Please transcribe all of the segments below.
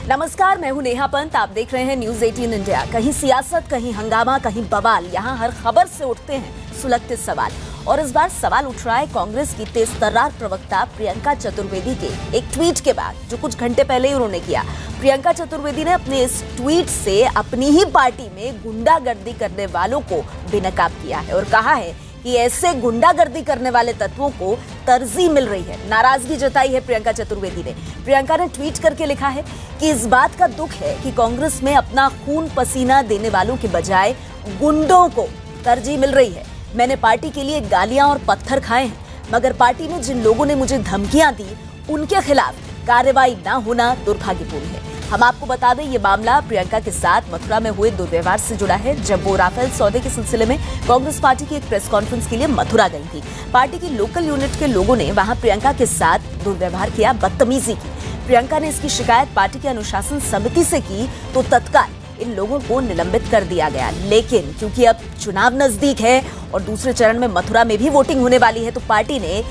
नमस्कार, मैं हूं नेहा पंत। आप देख रहे हैं न्यूज 18 इंडिया। कहीं सियासत, कहीं हंगामा, कहीं बवाल, यहां हर खबर से उठते हैं सुलगते सवाल। और इस बार सवाल उठ रहा है कांग्रेस की तेजतर्रार प्रवक्ता प्रियंका चतुर्वेदी के एक ट्वीट के बाद, जो कुछ घंटे पहले ही उन्होंने किया। प्रियंका चतुर्वेदी ने अपने इस ट्वीट से अपनी ही पार्टी में गुंडागर्दी करने वालों को बेनकाब किया है और कहा है कि ऐसे गुंडागर्दी करने वाले तत्वों को तरजीह मिल रही है। नाराजगी जताई है प्रियंका चतुर्वेदी ने। प्रियंका ने ट्वीट करके लिखा है कि इस बात का दुख है कि कांग्रेस में अपना खून पसीना देने वालों के बजाय गुंडों को तरजीह मिल रही है। मैंने पार्टी के लिए गालियां और पत्थर खाए हैं, मगर पार्टी में जिन लोगों ने मुझे धमकियां दी उनके खिलाफ कार्रवाई न होना दुर्भाग्यपूर्ण है। हम आपको बता दें, ये मामला प्रियंका के साथ मथुरा में हुए दुर्व्यवहार से जुड़ा है। जब वो राफेल सौदे के सिलसिले में कांग्रेस पार्टी की एक प्रेस कॉन्फ्रेंस के लिए मथुरा गई थी, पार्टी की लोकल यूनिट के लोगों ने वहां प्रियंका के साथ दुर्व्यवहार किया, बदतमीजी की। प्रियंका ने इसकी शिकायत पार्टी की अनुशासन समिति से की तो तत्काल इन लोगों को निलंबित कर दिया गया। लेकिन क्योंकि अब चुनाव नजदीक है और दूसरे चरण में मथुरा में भी वोटिंग होने वाली है, तो पार्टी ने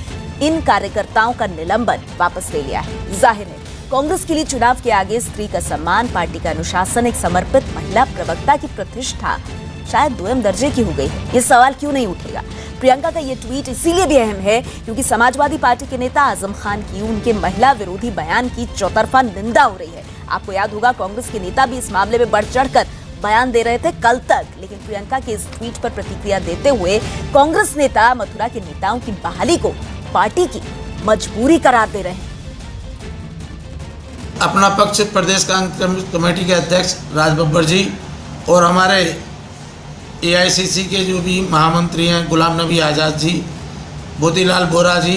इन कार्यकर्ताओं का निलंबन वापस ले लिया है। जाहिर है, कांग्रेस के लिए चुनाव के आगे स्त्री का सम्मान, पार्टी का अनुशासन, एक समर्पित महिला प्रवक्ता की प्रतिष्ठा शायद दोयम दर्जे की हो गई है। ये सवाल क्यों नहीं उठेगा? प्रियंका का ये ट्वीट इसीलिए भी अहम है क्योंकि समाजवादी पार्टी के नेता आजम खान की उनके महिला विरोधी बयान की चौतरफा निंदा हो रही है। आपको याद होगा, कांग्रेस के नेता भी इस मामले में बढ़ चढ़कर बयान दे रहे थे कल तक, लेकिन प्रियंका के इस ट्वीट पर प्रतिक्रिया देते हुए कांग्रेस नेता मथुरा के नेताओं की बहाली को पार्टी की मजबूरी करार दे रहे हैं। अपना पक्ष प्रदेश कांग्रेस कमेटी के अध्यक्ष राज बब्बर जी और हमारे एआईसीसी के जो भी महामंत्री हैं, गुलाम नबी आज़ाद जी, मोतीलाल बोरा जी,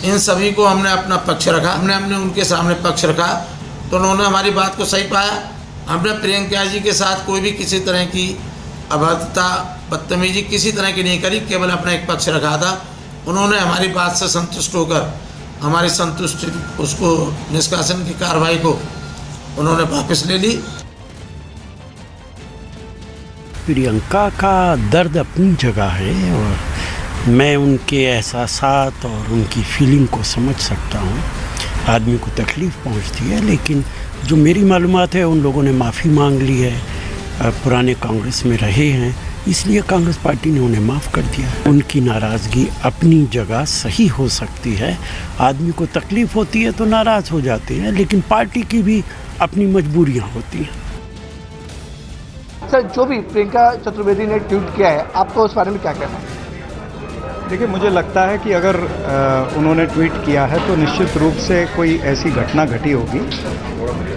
इन सभी को हमने अपना पक्ष रखा। हमने उनके सामने पक्ष रखा तो उन्होंने हमारी बात को सही पाया। हमने प्रियंका जी के साथ कोई भी किसी तरह की अभद्रता, बदतमीजी किसी तरह की नहीं करी, केवल अपना एक पक्ष रखा था। उन्होंने हमारी बात से संतुष्ट होकर हमारी संतुष्टि, उसको निष्कासन की कार्रवाई को उन्होंने वापस ले ली। प्रियंका का दर्द अपनी जगह है और मैं उनके एहसासात और उनकी फीलिंग को समझ सकता हूँ। आदमी को तकलीफ़ पहुँचती है, लेकिन जो मेरी मालूमात है उन लोगों ने माफ़ी मांग ली है, पुराने कांग्रेस में रहे हैं, इसलिए कांग्रेस पार्टी ने उन्हें माफ़ कर दिया। उनकी नाराज़गी अपनी जगह सही हो सकती है। आदमी को तकलीफ़ होती है तो नाराज़ हो जाते हैं, लेकिन पार्टी की भी अपनी मजबूरियाँ होती हैं। सर, जो भी प्रियंका चतुर्वेदी ने ट्वीट किया है, आपको उस बारे में क्या कहना है? देखिए, मुझे लगता है कि अगर उन्होंने ट्वीट किया है तो निश्चित रूप से कोई ऐसी घटना घटी होगी।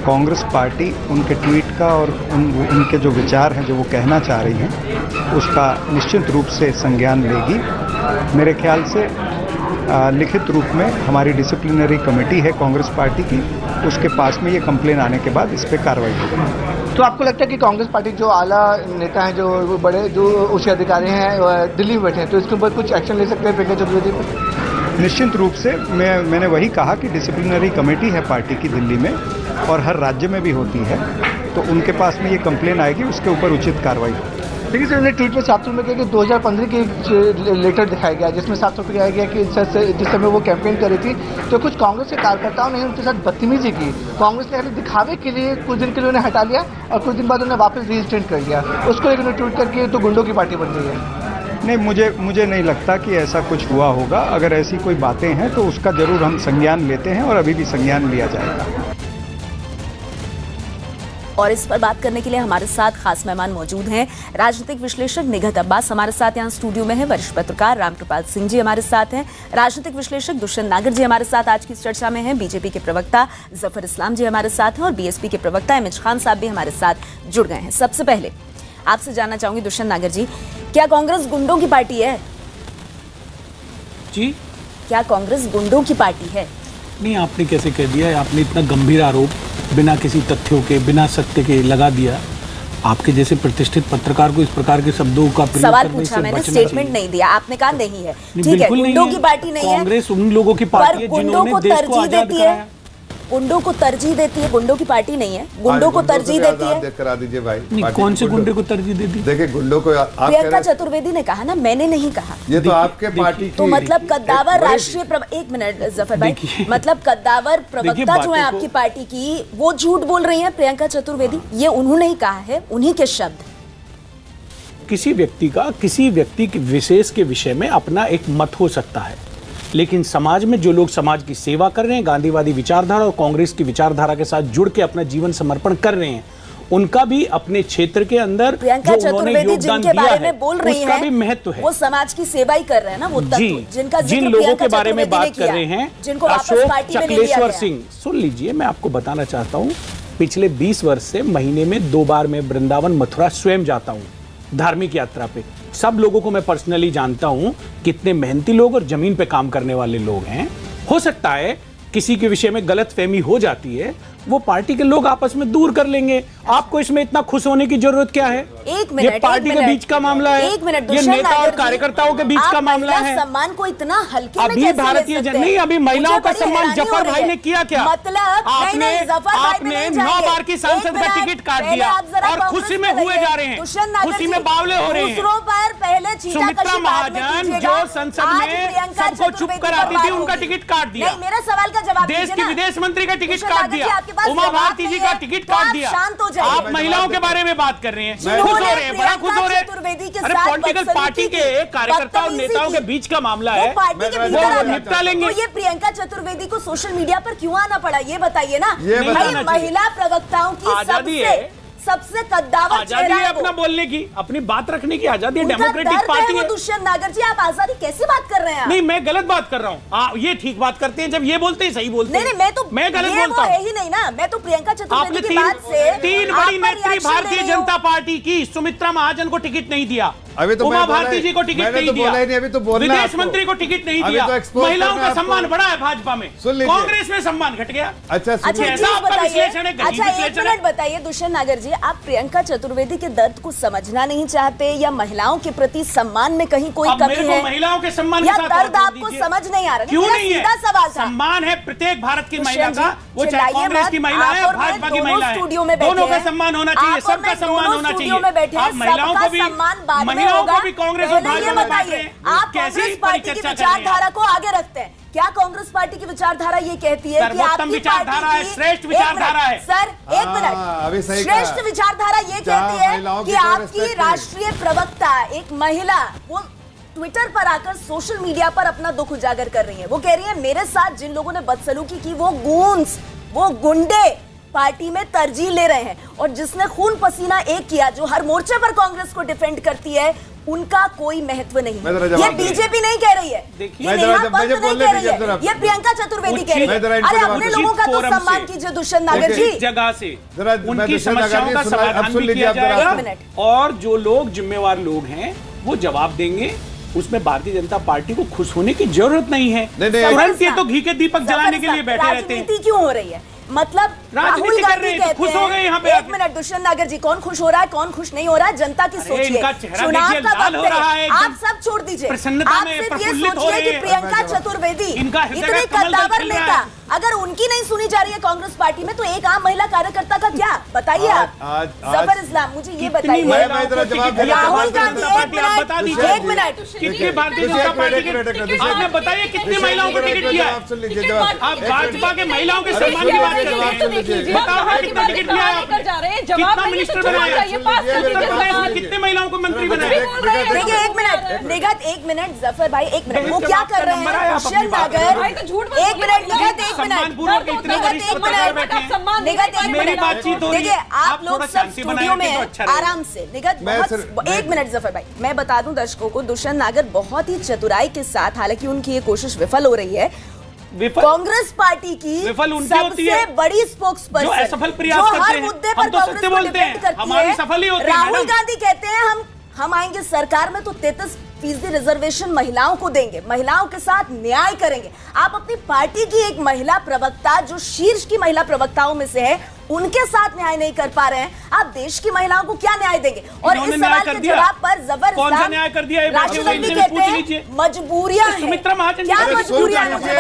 कांग्रेस पार्टी उनके ट्वीट का और उनके जो विचार हैं, जो वो कहना चाह रही हैं, उसका निश्चित रूप से संज्ञान लेगी। मेरे ख्याल से लिखित रूप में हमारी डिसिप्लिनरी कमेटी है कांग्रेस पार्टी की, उसके पास में ये कंप्लेन आने के बाद इस पर कार्रवाई होगी। तो आपको लगता है कि कांग्रेस पार्टी जो आला नेता हैं, जो बड़े जो उच्च अधिकारी हैं, दिल्ली में बैठे हैं, तो इसके ऊपर कुछ एक्शन ले सकते हैं प्रियंका चतुर्वेदी पर? निश्चित रूप से मैंने वही कहा कि डिसिप्लिनरी कमेटी है पार्टी की दिल्ली में और हर राज्य में भी होती है, तो उनके पास में ये कंप्लेन आएगी, उसके ऊपर उचित कार्रवाई होगी। लेकिन सर, उन्होंने ट्वीट में साफ तौर में कहा कि 2015 की एक लेटर दिखाया गया जिसमें साफ तौर पर कहा गया कि जिस समय वो कैंपेन कर रही थी तो कुछ कांग्रेस के कार्यकर्ताओं ने उनके साथ बदतमीजी की। कांग्रेस ने खाली दिखावे के लिए कुछ दिन के लिए उन्हें हटा लिया और कुछ दिन बाद उन्हें वापस रजिस्ट्रेट कर लिया। उसको एक ट्वीट करके तो गुंडों की पार्टी बन गई है। नहीं, मुझे नहीं लगता कि ऐसा कुछ हुआ होगा। अगर ऐसी कोई बातें हैं तो उसका जरूर हम संज्ञान लेते हैं और अभी भी संज्ञान लिया जाएगा। और इस पर बात करने के लिए हमारे साथ खास मेहमान मौजूद हैं। राजनीतिक विश्लेषक निघत अब्बास हमारे साथ यहाँ स्टूडियो में है। वरिष्ठ पत्रकार रामकृपाल सिंह जी हमारे साथ हैं। राजनीतिक विश्लेषक दुष्यंत नागर जी हमारे साथ आज की इस चर्चा में हैं। बीजेपी के प्रवक्ता जफर इस्लाम जी हमारे साथ हैं और बीएसपी के प्रवक्ता इमेज खान साहब भी हमारे साथ जुड़ गए हैं। सबसे पहले आपसे जानना चाहूंगी दुष्यंत नागर जी, क्या कांग्रेस गुंडों की पार्टी है? जी, क्या कांग्रेस गुंडों की पार्टी है? नहीं, आपने कैसे कह दिया? आपने इतना गंभीर आरोप बिना किसी तथ्यों के, बिना सत्य के लगा दिया। आपके जैसे प्रतिष्ठित पत्रकार को इस प्रकार के शब्दों का प्रयोग सवाल पूछा मैंने, स्टेटमेंट नहीं दिया। आपने कहा नहीं है, ठीक है, गुंडों की पार्टी नहीं है। कांग्रेस उन लोगों की पार्टी है जिन्होंने देश को आजाद कराया। गुंडों को तरजीह देती है, गुंडों की पार्टी नहीं है, गुंडों को तरजीह देती है। करा दीजिए भाई, नहीं, कौन से गुंडे को तरजीह देती? देखिए गुंडों को आप प्रियंका चतुर्वेदी ने कहा ना, मैंने नहीं कहा। ये तो आपके पार्टी तो मतलब कद्दावर राष्ट्रीय एक मिनट जफर भाई, मतलब कद्दावर प्रवक्ता जो है आपकी पार्टी की, वो झूठ बोल रही है प्रियंका चतुर्वेदी, ये उन्होंने ही कहा है, उन्हीं के शब्द। किसी व्यक्ति के विशेष के विषय में अपना एक मत हो सकता है, लेकिन समाज में जो लोग समाज की सेवा कर रहे हैं, गांधीवादी विचारधारा और कांग्रेस की विचारधारा के साथ जुड़ के अपना जीवन समर्पण कर रहे हैं, उनका भी अपने क्षेत्र के अंदर प्रियंका चतुर्वेदी जिनके बारे में बोल रही उसका भी महत्व है। वो समाज की सेवा ही कर रहे हैं ना, वो जिन लोगों के बारे में बात कर रहे हैं, जिनको अशोक चकलेश्वर सिंह, सुन लीजिए, मैं आपको बताना चाहता हूँ, पिछले 20 वर्ष से महीने में 2 बार मैं वृंदावन मथुरा स्वयं जाता हूँ धार्मिक यात्रा पे। सब लोगों को मैं पर्सनली जानता हूं, कितने मेहनती लोग और जमीन पे काम करने वाले लोग हैं। हो सकता है किसी के विषय में गलत फहमी हो जाती है, वो पार्टी के लोग आपस में दूर कर लेंगे। आपको इसमें इतना खुश होने की जरूरत क्या है? एक मिनट, ये पार्टी के बीच का मामला है, एक मिनट, ये नेता और कार्यकर्ताओं के बीच का मामला है। सम्मान को इतना हल्के में अभी भारतीय जनता नहीं, अभी महिलाओं का सम्मान जफर भाई ने किया क्या? मतलब आपने 9 बार की सांसद का टिकट काट दिया और खुशी में हुए जा रहे हैं, खुशी में बावले हो रहे हैं। दूसरों पर पहले सुमित्रा महाजन जो संसद में सबको चुप कराती थी, उनका टिकट काट दिया। मेरा सवाल का जवाब, देश की विदेश मंत्री का टिकट काट दिया, उमा भारती जी का टिकट काट दिया। आप महिलाओं के बारे में बात कर रहे हैं, खुश हो रहे हैं, बड़ा खुश हो रहे हैं। अरे पॉलिटिकल पार्टी के कार्यकर्ताओं और नेताओं के बीच का मामला है, वो निपटा लेंगे। तो ये प्रियंका चतुर्वेदी को सोशल मीडिया पर क्यों आना पड़ा, ये बताइए ना। भाई महिला प्रवक्ताओं की आजादी है, सबसे कद्दावर आजादी है अपना बोलने की, अपनी बात रखने की आजादी है, डेमोक्रेटिक पार्टी है। दुष्यंत नागर जी, आप आजादी कैसे बात कर रहे हैं? नहीं, मैं गलत बात कर रहा हूँ, ये ठीक बात करते हैं जब ये बोलते हैं, सही बोलते हैं। नहीं, मैं गलत बोलता हूँ। है ही नहीं ना, मैं तो प्रियंका चतुर्वेदी की बात से 3 बड़ी नेत्री भारतीय जनता पार्टी की सुमित्रा महाजन को टिकट नहीं दिया, अभी तो उमा भारती जी को टिकट नहीं दिया, अभी तो बोलना विदेश मंत्री को टिकट नहीं दिया, महिलाओं का सम्मान बढ़ा है भाजपा में, कांग्रेस में सम्मान घट गया। अच्छा एक मिनट बताइए दुष्यंत नागर जी, आप प्रियंका चतुर्वेदी के दर्द को समझना नहीं चाहते, या महिलाओं के प्रति सम्मान में कहीं कोई कमी है? महिलाओं के सम्मान या दर्द आपको समझ नहीं आ रहा? क्यों नहीं है? सवाल था। सम्मान है प्रत्येक भारत की महिला का, वो चाहे कांग्रेस की महिला है, भाजपा की महिला है, दोनों का सम्मान होना चाहिए, सबका सम्मान होना चाहिए। आप महिलाओं को भी, महिलाओं को भी कांग्रेस और भाजपा में बांट रहे हैं। आप कांग्रेस पार्टी की विचारधारा को आगे रखते हैं क्या? कांग्रेस पार्टी की विचारधारा ये कहती है कि आपकी विचारधारा है, श्रेष्ठ विचारधारा है। सर एक मिनट, श्रेष्ठ विचारधारा ये कहती है कि आपकी राष्ट्रीय प्रवक्ता एक महिला, वो ट्विटर पर आकर सोशल मीडिया पर अपना दुख उजागर कर रही है। वो कह रही है मेरे साथ जिन लोगों ने बदसलूकी की वो गूंस, वो गुंडे पार्टी में तरजीह ले रहे हैं, और जिसने खून पसीना एक किया, जो हर मोर्चे पर कांग्रेस को डिफेंड करती है, उनका कोई महत्व नहीं है। ये बीजेपी नहीं कह रही है, ये नेहा पंत नहीं कह रही है, ये प्रियंका चतुर्वेदी कह रही है। अरे अपने लोगों का तो सम्मान कीजिए दुष्यंत नागर जी। जगह से उनकी समस्याओं का समाधान भी किया जाएगा, और जो लोग जिम्मेवार लोग हैं वो जवाब देंगे। उसमें भारतीय जनता पार्टी को खुश होने की जरूरत नहीं है। तुरंत ये तो घी के दीपक जलाने के लिए बैठे रहते हैं। राजनीति क्यों हो रही है? मतलब राहुल गांधी कहते खुश हो गए यहाँ पे। एक मिनट दुष्यंत नागर जी, कौन खुश हो रहा है, कौन खुश नहीं हो रहा है, जनता की सोचिए। चुनाव का वक्त है, आप सब छोड़ दीजिए। आप सिर्फ ये सोचिए कि प्रियंका चतुर्वेदी इतनी कद्दावर नेता, अगर उनकी नहीं सुनी जा रही है कांग्रेस पार्टी में, तो एक आम महिला कार्यकर्ता का क्या? बताइए आप जफर इस्लाम, मुझे ये बताइए। राहुल गांधी, एक मिनट, कितनी भारतीय जनता पार्टी के, आपने बताइए कितनी महिलाओं को टिकट दिया? आप भाजपा के महिलाओं के सम्मान की बात कर रहे हैं, बताओ कितना टिकट दिया है, कितना मिनिस्टर बनाया, कितने महिलाओं को मंत्री बनाया? देखिए एक मिनट निगत, एक मिनट जफर भाई, एक मिनट, वो क्या कर रहे हैं दुष्यंत नागर? एक मिनट निगत, एक मिनट, देखिए आप लोग सब स्टूडियो में आराम से। निगत एक मिनट जफर भाई, मैं बता दूं दर्शकों को, दुष्यंत नागर बहुत ही चतुराई के साथ, हालांकि उनकी ये कोशिश विफल हो रही है, कांग्रेस पार्टी की सबसे बड़ी स्पोक्स पर्सन जो हर मुद्दे पर कांग्रेस को डिफेंड करती है, राहुल गांधी कहते हैं हम आएंगे सरकार में तो फीसदी रिजर्वेशन महिलाओं को देंगे, महिलाओं के साथ न्याय करेंगे। आप अपनी पार्टी की एक महिला प्रवक्ता जो शीर्ष की महिला प्रवक्ताओं में से है, उनके साथ न्याय नहीं कर पा रहे हैं, आप देश की महिलाओं को क्या न्याय देंगे? और इस सवाल के जवाब पर जबर राष्ट्रपति कहते हैं मजबूरियां हैं। क्या मजबूरियां हैं मुझे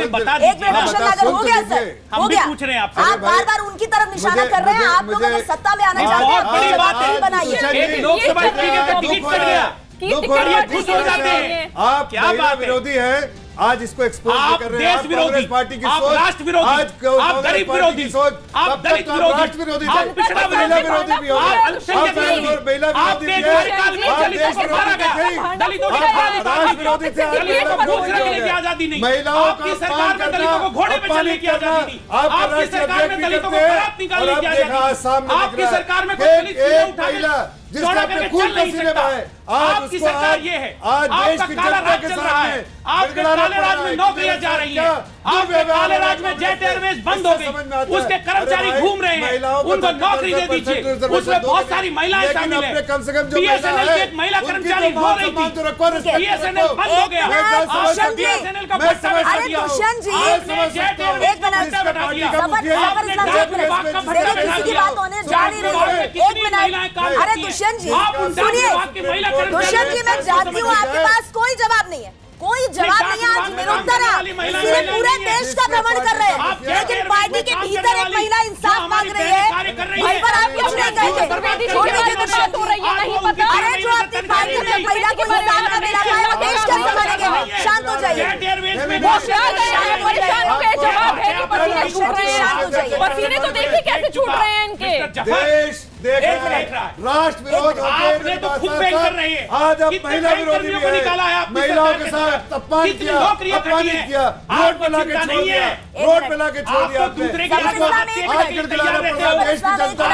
बताइए। एक मिनट दुष्यंत नागर, हो गया सर, हो गया। आप बार बार उनकी तरफ निशाना कर रहे हैं। आप लोग अगर सत्ता में आना चाहते हैं बनाइए। आप क्या विरोधी है, आज इसको एक्सपोज कर रहे हैं। आप कांग्रेस पार्टी की सोच, राष्ट्र विरोधी, आप गरीब विरोधी, आप दलित विरोधी, राष्ट्र विरोधी, आप पिछड़ा विरोधी भी हो, आप अल्पसंख्यक विरोधी, आपके कार्यकाल में दलितों को मारा गया, दलितों को राष्ट्र विरोधी थे, दलितों को घोड़े चलने की आजादी नहीं, आपकी सरकार में दलितों को घोड़े पे चलने की आजादी नहीं, आपकी सरकार में दलितों को बारात निकालने की आजादी नहीं, आपकी सरकार में कोई दलित सीधे उठा जिसका अपने खून पसीने बहाए, आज आपकी सरकार ये है, आज देश की जनता के सामने आपके काले राज में नौकरियां जा रही हैं, आपके काले राज में जेट एयरवेज बंद हो गई, उसके कर्मचारी घूम रहे हैं, उनको नौकरी दे दीजिए। उसमें बहुत सारी महिलाएं शामिल हैं। बीएसएनएल की एक महिला कर्मचारी रो रही थी, बीएसएनएल बंद हो गया, आपने बीएसएनएल का भत्ता बढ़ा दिया, आपने जेट एयरवेज का भत्ता बढ़ा दिया, दुष्यंत जी, मैं जानती हूँ आपके पास कोई जवाब नहीं है, कोई जवाब नहीं है। आज निरुत्तर है, इसीलिए पूरे देश का भ्रमण कर रहे हैं, लेकिन पार्टी के भीतर एक महिला इंसाफ मांग रही है, वहीं पर आप कुछ नहीं कहेंगे। छोड़ दीजिए दुष्यंत जी, अरे जो अपनी पार्टी में महिला को इंसाफ न दिला पाए वो देश कैसे बनेंगे? शांत हो जाइए, पसीने तो देखिए कैसे छूट रहे हैं इनके। देश देख रहा है, राष्ट्र विरोध आपने तो खुद पेश कर रही है, आज अब महिला विरोधी भी है, महिलाओं के साथ अपमान किया, अपमानित किया, रोड पे लाके छोड़ दिया, रोड पे लाके छोड़ दिया आपने। आज गिड़गिड़ाना पड़ा देश की जनता,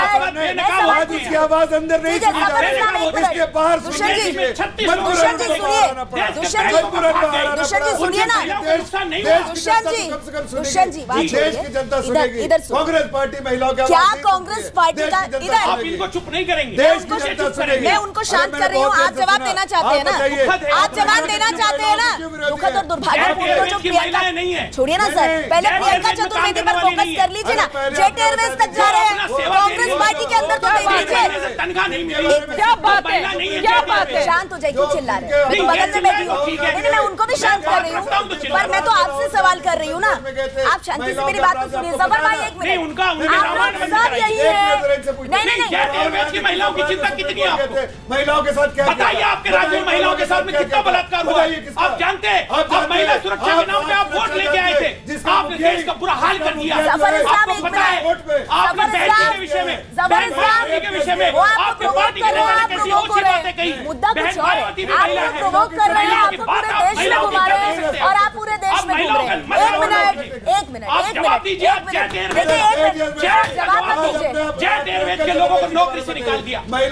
आज उसकी आवाज अंदर नहीं सुनी जा रही, इसके बाहर सुनिए, दुष्यंत जी, देश की जनता सुनेगी, कांग्रेस पार्टी महिलाओं की क्या कांग्रेस पार्टी का इधर आप इनको चुप नहीं करेंगे, देश की जनता सुनेगी। मैं उनको शांत कर रही हूँ, आप जवाब देना चाहते हैं ना, आप जवाब देना चाहते हैं ना। दुखद और दुर्भाग्यपूर्ण जो प्रियंका नहीं है, छोड़िए ना सर, पहले प्रियंका चतुर्वेदी पर फोकस कर लीजिए ना। जेट एयरवेज तक जा रहे हैं, कांग्रेस पार्टी के अंदर तो देख लीजिए। तनख्वाह नहीं मिली, क्या बात है, क्या बात है। शांत हो जाइए, क्यों चिल्ला रहे हैं? मैं तो बगल में बैठी हूँ, नहीं मैं उनको भी शांत कर रही हूँ, पर मैं तो आपसे सवाल कर रही हूँ ना, आप शांति से मेरी बात सुनिए। जफर भाई एक मिनट, आप सब यही है, नहीं की महिलाओं की चिंता कितनी है आपको? महिलाओं के साथ क्या बताइए, आपके राज्य में महिलाओं के साथ में कितना बलात्कार हुआ? आप जानते हैं, आप महिला सुरक्षा के नाम पे आप वोट लेके आए थे, आपने देश का बुरा हाल कर दिया। आपको पता है, आपने बहन के विषय में, बहन मायावती के विषय में, आपके पार्टी के नेता ने कैसी ऊंची बातें कही। बहन मायावती भी महिला है, प्रोवोक कर रहे हैं, आपको पूरे देश में घुमा रहे हैं और आप पूरे देश में घूम रहे हैं। एक मिनट, जवाब दीजिए। जेट एयरवेज के लोगों को नौकरी से निकाल दिया। मेरे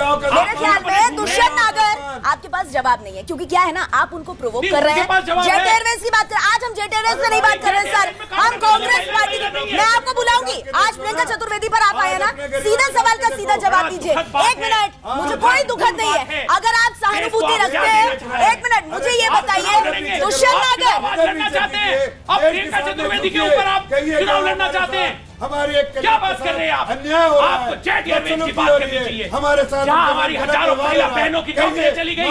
ख्याल में दुष्यंत नागर आपके पास जवाब नहीं है, क्योंकि क्या है ना, आप उनको प्रोवोक कर रहे हैं। जेट एयरवेज की बात कर, आज हम जेट एयरवेज से नहीं बात कर रहे हैं सर, हम कांग्रेस पार्टी की, मैं आपको बुलाऊंगी। आज प्रियंका चतुर्वेदी पर आप आए ना, सीधा सवाल का सीधा जवाब दीजिए। एक मिनट, मुझे कोई दुखद नहीं है, अगर आप सहानुभूति रखते हैं। एक मिनट, मुझे ये बताइए दुष्यंत नागर लड़ना चाहते हैं, अब प्रियंका चतुर्वेदी के ऊपर आप चुनाव लड़ना चाहते हैं, हमारी एक क्या बात कर रहे हैं आप? अन्याय हो रहा है, आपको जेट एयरवेज की बात करनी चाहिए। हमारे साथ जहां हमारी हजारों महिला बहनों की नौकरियां चली गई,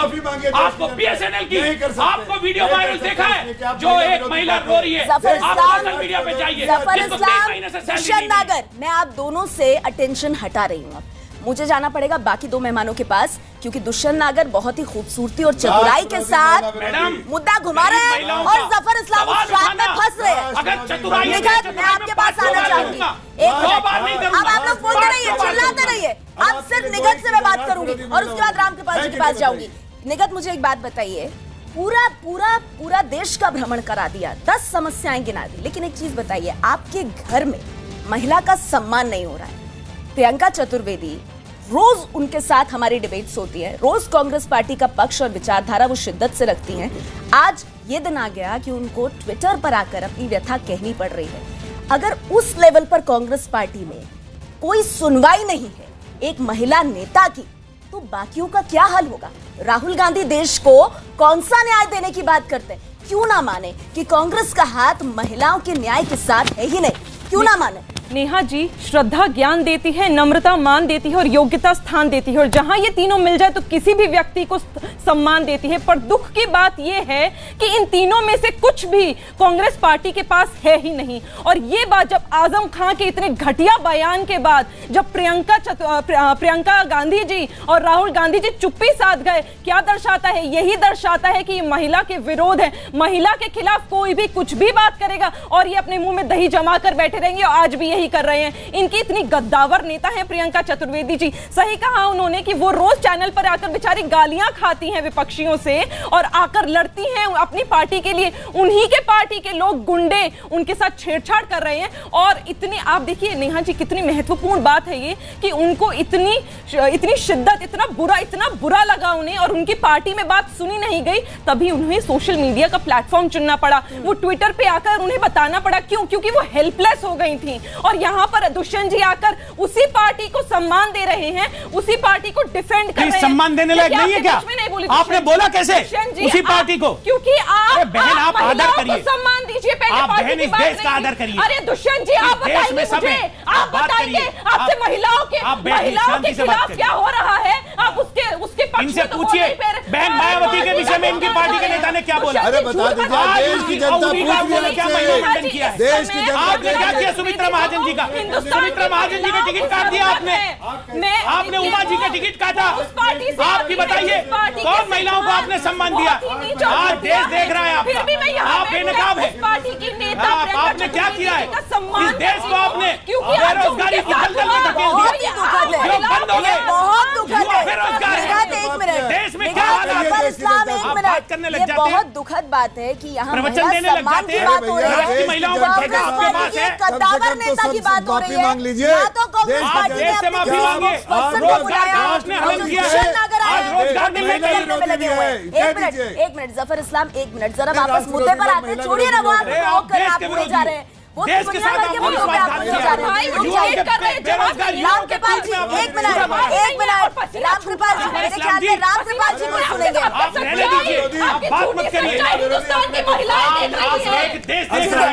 आपको बीएसएनएल की, आपको वीडियो वायरल देखा है, जो एक महिला रो रही है, आप सोशल मीडिया पे जाइए। जफर इस्लाम, दुष्यंत नागर, मैं आप दोनों से अटेंशन हटा रही हूँ। मुझे जाना पड़ेगा बाकी दो मेहमानों के पास, क्योंकि दुष्यंत नागर बहुत ही खूबसूरती और चतुराई के साथ मुद्दा घुमा रहे हैं और जफर इस्लाम उस ट्रैप में फंस रहे हैं। निखत, मैं आपके पास आना चाहूंगी। एक मिनट, अब आप लोग बोलते रहिए, चिल्लाते रहिए, अब सिर्फ निगत से मैं बात करूंगी और उसके बाद राम कृपाल जी के पास जाऊंगी। निगत, मुझे एक बात बताइए, पूरा पूरा पूरा देश का भ्रमण करा दिया, 10 समस्याएं गिना दी, लेकिन एक चीज बताइए, आपके घर में महिला का सम्मान नहीं हो रहा है। प्रियंका चतुर्वेदी, रोज उनके साथ हमारी डिबेट्स होती है, रोज कांग्रेस पार्टी का पक्ष और विचारधारा वो शिद्दत से रखती हैं। आज ये दिन आ गया कि उनको ट्विटर पर आकर अपनी व्यथा कहनी पड़ रही है। अगर उस लेवल पर कांग्रेस पार्टी में कोई सुनवाई नहीं है एक महिला नेता की, तो बाकियों का क्या हाल होगा? राहुल गांधी देश को कौन सा न्याय देने की बात करते हैं? क्यों ना माने कि कांग्रेस का हाथ महिलाओं के न्याय के साथ है ही नहीं? क्यों ना माने? नेहा जी, श्रद्धा ज्ञान देती है, नम्रता मान देती है और योग्यता स्थान देती है, और जहां ये तीनों मिल जाए तो किसी भी व्यक्ति को सम्मान देती है। पर दुख की बात यह है कि इन तीनों में से कुछ भी कांग्रेस पार्टी के पास है ही नहीं। और ये बात जब आजम खान के इतने घटिया बयान के बाद जब प्रियंका गांधी जी और राहुल गांधी जी चुप्पी साध गए, क्या दर्शाता है? यही दर्शाता है कि ये महिला के विरोध है। महिला के खिलाफ कोई भी कुछ भी बात करेगा और ये अपने मुंह में दही जमा कर बैठे रहेंगे, और आज भी यही कर रहे हैं। इनकी इतनी गद्दावर नेता है प्रियंका चतुर्वेदी जी। सही कहा उन्होंने कि वो रोज चैनल पर आकर बेचारी गालियां खाती हैं विपक्षियों से और आकर लड़ती हैं अपनी पार्टी के लिए। उन्हीं के पार्टी के लोग गुंडे उनके साथ छेड़छाड़ कर रहे हैं। और इतनी, आप देखिए नेहा जी, कितनी महत्वपूर्ण बात है ये कि उनको इतनी शिद्दत, इतना बुरा लगा उन्हें और उनकी पार्टी में बात सुनी नहीं गई। तभी उन्हें सोशल मीडिया का प्लेटफॉर्म चुनना पड़ा, वो ट्विटर पे आकर उन्हें बताना पड़ा। क्यों? क्योंकि वो हेल्पलेस हो गई थी। और यहाँ पर दुष्यंत जी आकर उसी पार्टी को सम्मान दे रहे हैं, उसी पार्टी को डिफेंड कर रहे हैं। सम्मान देने लायक नहीं है क्या? आपने बोला कैसे उसी पार्टी को? क्योंकि आप बहन, आप आदर करिए, सम्मान दीजिए। पहले आप बहन इस देश का आदर करिए। अरे दुष्यंत जी, आप बताइए मुझे, आप बताइए आपसे महिलाओं के खिलाफ क्या हो रहा है? आप उसके पक्ष इनसे पूछिए। बहन मायावती के विषय में इनकी पार्टी के नेता ने क्या बोला? अरे बता दीजिए, देश की जनता पूछ रही है क्या मनोरंजन किया? देश की जनता आपने क्या किया? सुमित्रा महाजन जी का, सुमित्रा महाजन जी का टिकट काट दिया आपने। आपने उमा जी का टिकट काटा। आपकी बताइए कौन महिलाओं को आपने सम्मान दिया? आज देश देख रहा है आपका, आप बेनकाब है। आपने क्या किया है इस देश को? आपने बेरोजगारी की दलदल में धकेल दिया। बंद हो गए, बहुत दुखद है। बेरोजगार है। एक मिनट, देश में क्या हाल है? इस्लाम, एक मिनट, करने ये लग जाते बहुत दुखद बात है कि यहाँ प्रवचन देने लग जाते हैं। बात हो रही है, महिलाओं को ठेका आपके पास है। कद्दावर नेता की बात हो रही है। मांग लीजिए। या तो कांग्रेस पार्टी ने से माफी मांगे। एक मिनट जफर इस्लाम, एक मिनट, जरा वापस मुद्दे पर आते हैं। छोड़िए ना, वो आप प्रवोक कर आप पूरे जा रहे हैं। वो देश के साथ के मुद्दों पे आप पूरे जा रहे हैं। रामकृपाल जी, एक मिनट, रामकृपाल जी, मेरे ख्याल में रामकृपाल जी को सुनेंगे। आप रहने दीजिए, आप बात मत करिए। हिंदुस्तान की महिलाएं देख रही हैं। देश देख रहा है।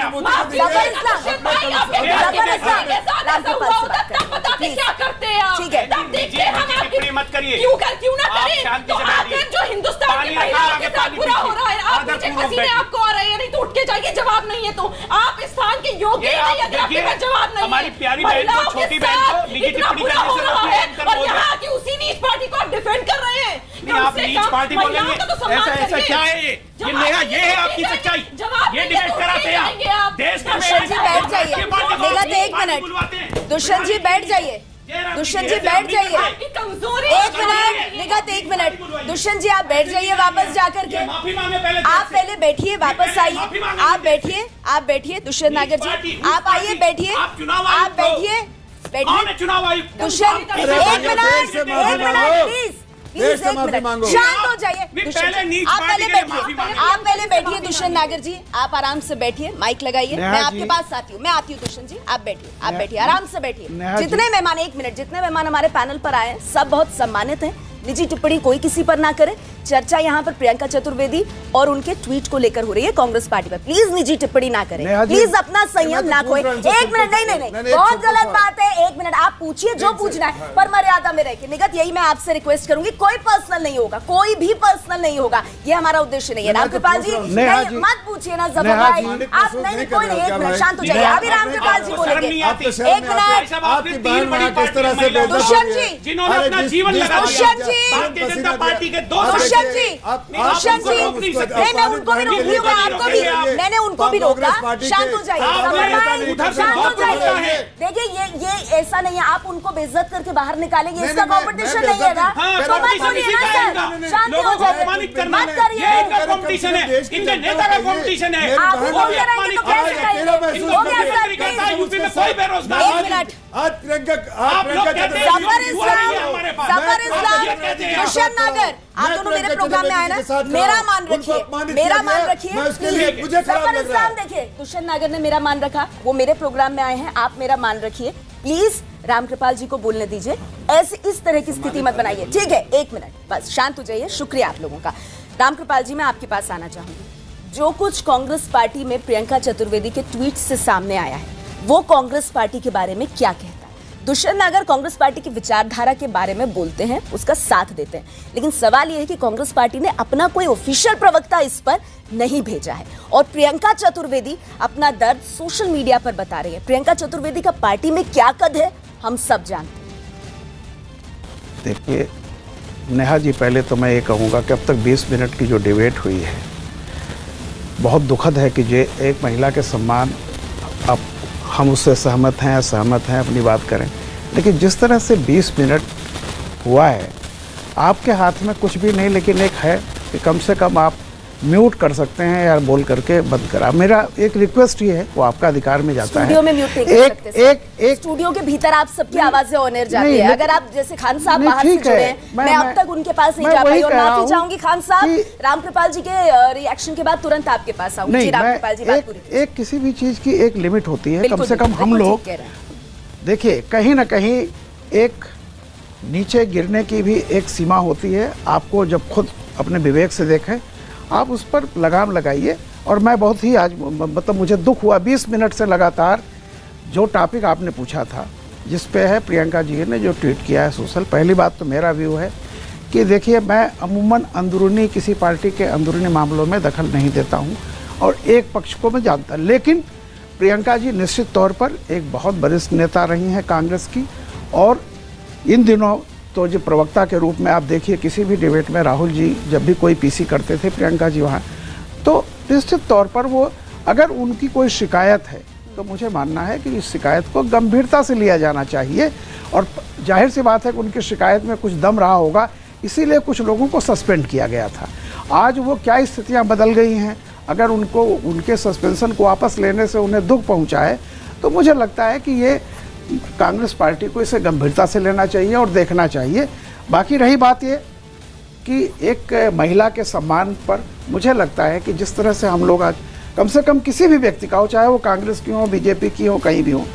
क्या करते हैं आप? ठीक है, देखिए हम आपकी मत करिए। क्यों ना करें? तो आखिर जो हिंदुस्तान की महिलाओं के साथ बुरा हो रहा है, आप नीचे पसीने आपको आ रहे हैं, नहीं तो उठ के जाइए। जवाब नहीं है तो आप इस स्थान के योग्य ही नहीं, अगर आपके पास जवाब नहीं है। हमारी प्यारी बहन को, छोटी बहन को निजी टिप्पणी करने से रोक और यहाँ की उसी नीच पार्टी को आप डिफेंड कर रहे हैं। आप नीच पार्टी बोलेंगे? ऐसा क्या है ये? नेहा, ये है आपकी सच्चाई? ये डिबेट कराते हैं आप देश के? दुष्यंत जी बैठ जाइए, निगत एक मिनट, दुष्यंत जी बैठ जाइए, दुष्यंत जी बैठ जाइए, एक मिनट, निगत एक मिनट, दुष्यंत जी आप बैठ जाइए वापस जाकर के। आप पहले बैठिए, वापस आइए, आप बैठिए दुष्यंत नागर जी, आप आइए, बैठिए, आप बैठिए, चुनाव आयुक्त दुष्यंत, एक मिनट प्लीज, प्लीज एक मिनट, शांत हो जाइए। आप पहले बैठिए दुष्यंत नागर जी, आप आराम से बैठिए, माइक लगाइए, मैं आपके पास आती हूँ, मैं आती हूँ दुष्यंत जी, आप बैठिए, आराम से बैठिए। जितने मेहमान, एक मिनट, जितने मेहमान हमारे पैनल पर आए सब बहुत सम्मानित हैं। निजी टिप्पणी कोई किसी पर ना करे। चर्चा यहाँ पर प्रियंका चतुर्वेदी और उनके ट्वीट को लेकर हो रही है कांग्रेस पार्टी पर। प्लीज निजी टिप्पणी ना करें, प्लीज अपना संयम ना खोए। एक मिनट, नहीं, बहुत गलत बात है। एक मिनट, आप पूछिए जो पूछना है, पर मर्यादा में रहकर। निगत, यही मैं आपसे रिक्वेस्ट करूंगी, कोई पर्सनल नहीं होगा, कोई भी पर्सनल नहीं होगा, ये हमारा उद्देश्य नहीं है। रामकृपाल जी मत पूछिए ना, जफर भाई आप नहीं, कोई नहीं, एक मिनट शांत हो जाइए। अभी रामकृपाल जी बोलेंगे, एक मिनट, दुष्यंत जी, जिन्होंने अपना जीवन लगा दिया भारतीय जनता पार्टी के दुष्यंत जी, नहीं, मैं उनको भी रोक रही हूँ, आपको भी, मैंने उनको भी रोका। शांत हो जाइए, शांत हो जाइए। देखिए ये ऐसा नहीं है, आप उनको बेइज्जत करके बाहर निकालेंगे, इसका कंपटीशन नहीं है ना, तो मत बोलिए ना सर, शांत हो जाइए, मत करिए। कंपटीशन है, इनके नेता का कंपटीशन है। आप बोल रहेंगे तो क्या सिखाएंगे? हो गया सर, यूपी में कोई बेरोजगार। एक मिनट, जफर इस्लाम, दुष्यंत नागर, आप दोनों मेरे प्रोग्राम में आए ना, मेरा मान रखिए, मेरा मान रखिए। जफर इस्लाम, देखिए दुष्यंत नागर ने मेरा मान रखा, वो मेरे प्रोग्राम में आए हैं, आप मेरा मान रखिए प्लीज। रामकृपाल जी को बोलने दीजिए, ऐसे इस तरह की स्थिति मत बनाइए। ठीक है, 1 मिनट बस शांत हो जाइए। शुक्रिया आप लोगों का। रामकृपाल जी, मैं आपके पास आना चाहूंगी। जो कुछ कांग्रेस पार्टी में प्रियंका चतुर्वेदी के ट्वीट से सामने आया है, वो कांग्रेस पार्टी के बारे में क्या कहता है? दुष्यंत अगर कांग्रेस पार्टी की विचारधारा के बारे में बोलते हैं, उसका साथ देते हैं, लेकिन सवाल यह है कि कांग्रेस पार्टी ने अपना कोई ऑफिशियल प्रवक्ता इस पर नहीं भेजा है और प्रियंका चतुर्वेदी अपना दर्द सोशल मीडिया पर बता रही है। प्रियंका चतुर्वेदी का पार्टी में क्या कद है, हम सब जानते हैं। देखिए नेहा जी, पहले तो मैं ये कहूँगा कि अब तक 20 मिनट की जो डिबेट हुई है, बहुत दुखद है कि ये एक महिला के सम्मान, अब हम उससे सहमत हैं असहमत हैं अपनी बात करें, लेकिन जिस तरह से 20 मिनट हुआ है, आपके हाथ में कुछ भी नहीं, लेकिन एक है कि कम से कम आप म्यूट कर सकते हैं या बोल करके बंद करा। मेरा एक रिक्वेस्ट ये है, वो आपका अधिकार में जाता है। स्टूडियो में म्यूट नहीं कर सकते। एक स्टूडियो के भीतर आप सबकी आवाजें ऑनर जाती है। अगर आप जैसे खान साहब बाहर से जुड़े हैं, मैं अब तक उनके पास नहीं जा पाई और माफी चाहूंगी खान साहब। रामकृपाल जी के रिएक्शन के बाद तुरंत आपके पास आऊंगी। रामकृपाल जी, बात पूरी। एक किसी भी चीज की एक लिमिट होती है, कम से कम हम लोग देखिए कहीं ना कहीं एक नीचे गिरने की भी एक सीमा होती है। आपको जब खुद अपने विवेक से देखें, आप उस पर लगाम लगाइए। और मैं बहुत ही आज मतलब मुझे दुख हुआ, 20 मिनट से लगातार जो टॉपिक आपने पूछा था, जिस पे है प्रियंका जी ने जो ट्वीट किया है सोशल। पहली बात तो मेरा व्यू है कि देखिए, मैं अमूमन अंदरूनी किसी पार्टी के अंदरूनी मामलों में दखल नहीं देता हूँ और एक पक्ष को मैं जानता, लेकिन प्रियंका जी निश्चित तौर पर एक बहुत वरिष्ठ नेता रही हैं कांग्रेस की। और इन दिनों तो जो प्रवक्ता के रूप में आप देखिए, किसी भी डिबेट में राहुल जी जब भी कोई पीसी करते थे प्रियंका जी वहाँ, तो निश्चित तौर पर वो अगर उनकी कोई शिकायत है तो मुझे मानना है कि इस शिकायत को गंभीरता से लिया जाना चाहिए। और जाहिर सी बात है कि उनकी शिकायत में कुछ दम रहा होगा, इसीलिए कुछ लोगों को सस्पेंड किया गया था। आज वो क्या स्थितियाँ बदल गई हैं, अगर उनको उनके सस्पेंशन को वापस लेने से उन्हें दुख पहुँचा है, तो मुझे लगता है कि ये कांग्रेस पार्टी को इसे गंभीरता से लेना चाहिए और देखना चाहिए। बाकी रही बात ये कि एक महिला के सम्मान पर मुझे लगता है कि जिस तरह से हम लोग आज कम से कम किसी भी व्यक्ति का हो, चाहे वो कांग्रेस की हो, बीजेपी की हो, कहीं भी हो,